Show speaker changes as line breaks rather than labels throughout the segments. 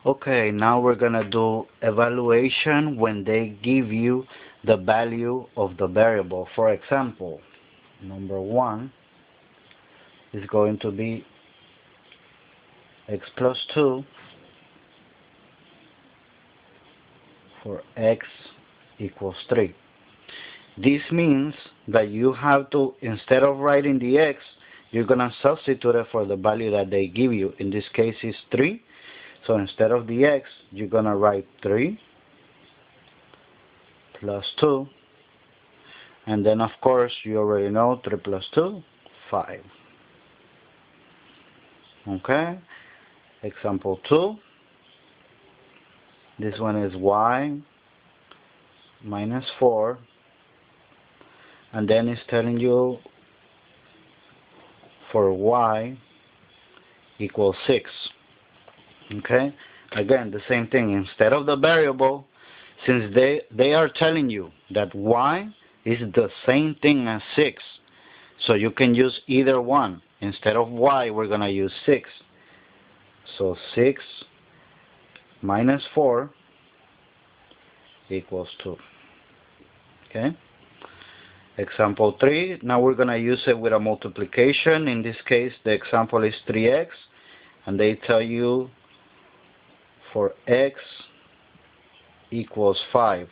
Okay, now we're gonna do evaluation when they give you the value of the variable. For example, number 1 is going to be x plus 2 for x equals 3. This means that you have to, instead of writing the x, you're going to substitute it for the value that they give you. In this case, it's 3. So instead of the x, you're going to write 3 plus 2. And then, of course, you already know 3 plus 2, 5. Okay? Example 2. This one is y minus 4. And then it's telling you for y equals 6. Okay? Again, the same thing. Instead of the variable, since they are telling you that y is the same thing as 6, so you can use either one. Instead of y, we're going to use 6. So 6 minus 4 equals 2. Okay? Example 3, now we're going to use it with a multiplication. In this case, the example is 3x, and they tell you for x equals 5.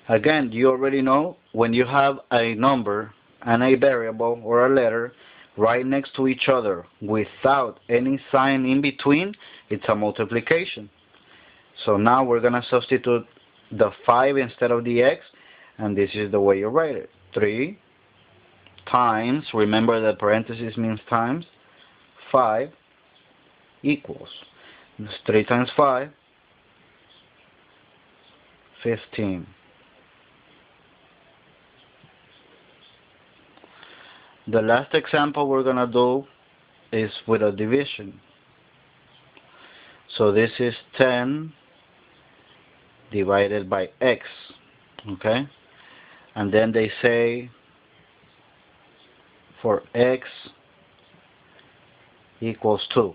Again, you already know when you have a number and a variable or a letter right next to each other without any sign in between, it's a multiplication. So now we're going to substitute the 5 instead of the x, and this is the way you write it. 3 times, remember that parenthesis means times, 5 equals. It's 3 times 5, 15. The last example we're going to do is with a division. So this is 10 divided by x. Okay? And then they say for x equals 2.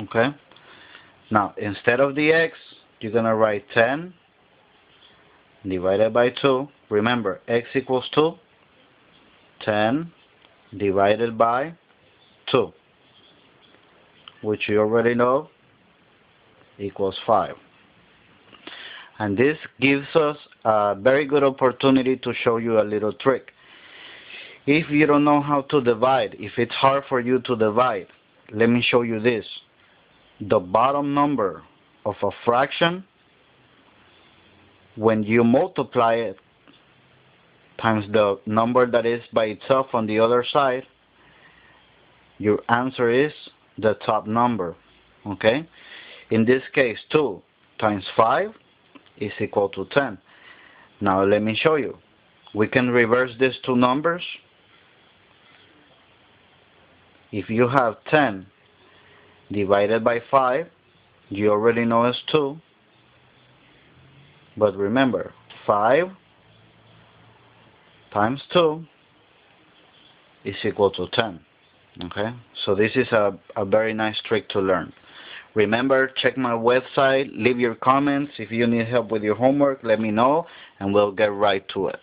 Okay? Now, instead of the x, you're going to write 10 divided by 2. Remember, x equals 2. 10 divided by 2, which you already know equals 5. And this gives us a very good opportunity to show you a little trick. If you don't know how to divide, if it's hard for you to divide, let me show you this. The bottom number of a fraction, when you multiply it times the number that is by itself on the other side, your answer is the top number. Okay? In this case, 2 times 5 is equal to 10. Now let me show you. We can reverse these two numbers. If you have 10 divided by 5, you already know it's 2. But remember, 5 times 2 is equal to 10. Okay? So this is a very nice trick to learn. Remember, check my website, leave your comments. If you need help with your homework, let me know, and we'll get right to it.